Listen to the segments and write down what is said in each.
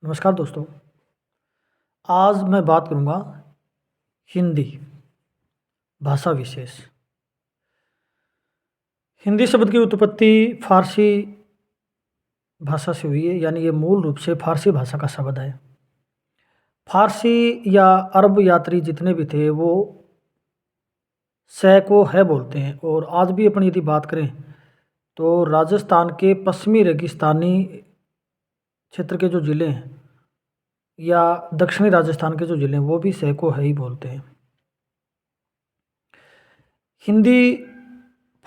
नमस्कार दोस्तों। आज मैं बात करूँगा हिंदी भाषा विशेष। हिंदी शब्द की उत्पत्ति फारसी भाषा से हुई है, यानी ये मूल रूप से फारसी भाषा का शब्द है। फारसी या अरब यात्री जितने भी थे वो को है बोलते हैं। और आज भी अपन यदि बात करें तो राजस्थान के पश्चिमी रेगिस्तानी क्षेत्र के जो ज़िले हैं या दक्षिणी राजस्थान के जो ज़िले हैं वो भी को है ही बोलते हैं। हिंदी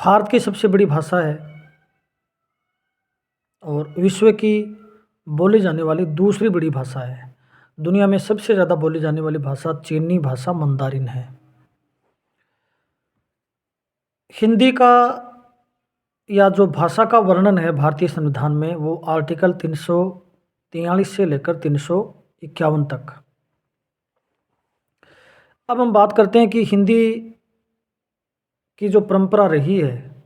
भारत की सबसे बड़ी भाषा है और विश्व की बोली जाने वाली दूसरी बड़ी भाषा है। दुनिया में सबसे ज़्यादा बोली जाने वाली भाषा चीनी भाषा मंदारिन है। हिंदी का या जो भाषा का वर्णन है भारतीय संविधान में वो आर्टिकल 343 से लेकर 351 तक। अब हम बात करते हैं कि हिंदी की जो परंपरा रही है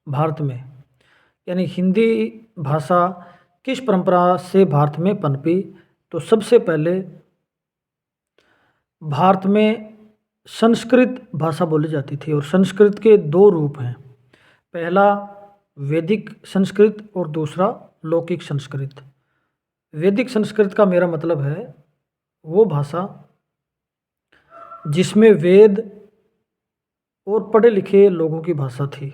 भारत में, यानी हिंदी भाषा किस परंपरा से भारत में पनपी। तो सबसे पहले भारत में संस्कृत भाषा बोली जाती थी और संस्कृत के दो रूप हैं, पहला वैदिक संस्कृत और दूसरा लौकिक संस्कृत। वैदिक संस्कृत का मेरा मतलब है वो भाषा जिसमें वेद और पढ़े लिखे लोगों की भाषा थी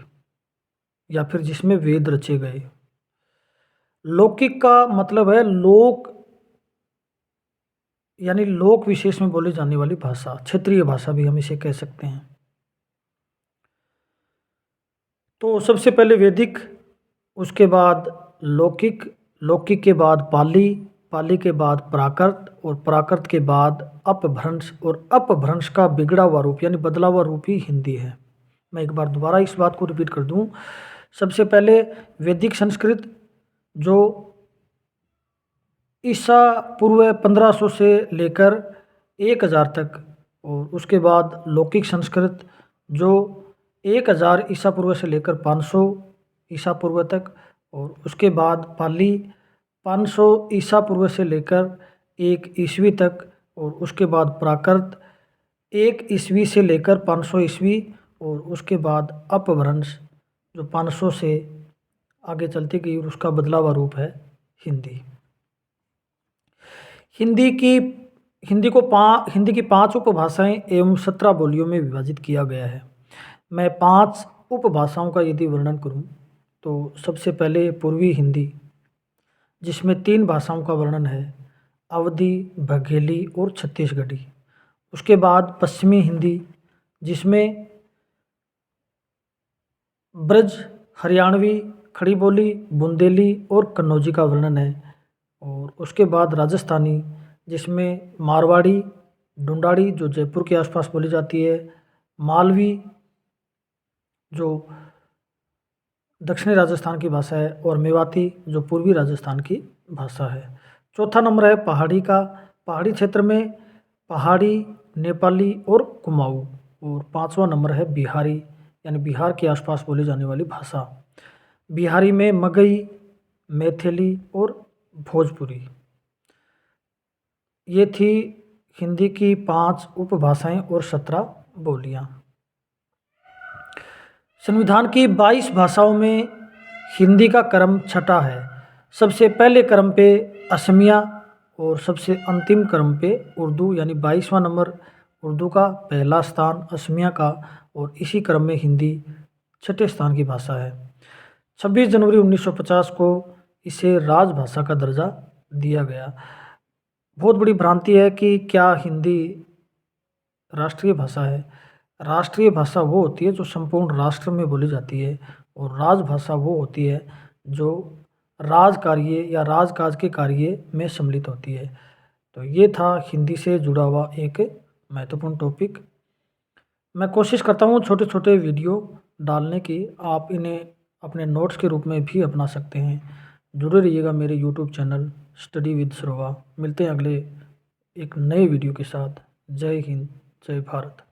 या फिर जिसमें वेद रचे गए। लौकिक का मतलब है लोक, यानी लोक विशेष में बोली जाने वाली भाषा, क्षेत्रीय भाषा भी हम इसे कह सकते हैं। तो सबसे पहले वैदिक, उसके बाद लौकिक, लौकिक के बाद पाली, पाली के बाद प्राकृत और प्राकृत के बाद अपभ्रंश, और अपभ्रंश का बिगड़ा हुआ रूप यानी बदला हुआ रूप ही हिंदी है। मैं एक बार दोबारा इस बात को रिपीट कर दूं। सबसे पहले वैदिक संस्कृत जो ईसा पूर्व 1500 से लेकर 1000 तक, और उसके बाद लौकिक संस्कृत जो 1000 ईसा पूर्व से लेकर 500 ईसा पूर्व तक, और उसके बाद पाली 500 ईसा पूर्व से लेकर 1 ईस्वी तक, और उसके बाद प्राकृत 1 ईस्वी से लेकर 500 ईस्वी, और उसके बाद अपभ्रंश जो 500 से आगे चलती गई और उसका बदला हुआ रूप है हिंदी। हिंदी की 5 उपभाषाएं एवं 17 बोलियों में विभाजित किया गया है। मैं 5 उपभाषाओं का यदि वर्णन करूं तो सबसे पहले पूर्वी हिंदी, जिसमें 3 भाषाओं का वर्णन है, अवधी, बघेली और छत्तीसगढ़ी। उसके बाद पश्चिमी हिंदी, जिसमें ब्रज, हरियाणवी, खड़ी बोली, बुंदेली और कन्नौजी का वर्णन है। और उसके बाद राजस्थानी, जिसमें मारवाड़ी, ढूंढाड़ी जो जयपुर के आसपास बोली जाती है, मालवी जो दक्षिणी राजस्थान की भाषा है, और मेवाती जो पूर्वी राजस्थान की भाषा है। चौथा नंबर है पहाड़ी का, पहाड़ी क्षेत्र में पहाड़ी, नेपाली और कुमाऊँ। और 5वां नंबर है बिहारी, यानी बिहार के आसपास बोली जाने वाली भाषा। बिहारी में मगही, मैथिली और भोजपुरी। ये थी हिंदी की 5 उपभाषाएं और 17 बोलियां। संविधान की 22 भाषाओं में हिंदी का क्रम छठा है। सबसे पहले क्रम पे असमिया और सबसे अंतिम क्रम पे उर्दू, यानी 22वां नंबर उर्दू का, पहला स्थान असमिया का, और इसी क्रम में हिंदी छठे स्थान की भाषा है। 26 जनवरी 1950 को इसे राजभाषा का दर्जा दिया गया। बहुत बड़ी भ्रांति है कि क्या हिंदी राष्ट्रीय भाषा है। राष्ट्रीय भाषा वो होती है जो संपूर्ण राष्ट्र में बोली जाती है, और राजभाषा वो होती है जो राज कार्य या राजकाज के कार्य में सम्मिलित होती है। तो ये था हिंदी से जुड़ा हुआ एक महत्वपूर्ण टॉपिक। मैं कोशिश करता हूँ छोटे छोटे वीडियो डालने की, आप इन्हें अपने नोट्स के रूप में भी अपना सकते हैं। जुड़े रहिएगा मेरे यूट्यूब चैनल स्टडी विद श्रोवा। मिलते हैं अगले एक नए वीडियो के साथ। जय हिंद, जय भारत।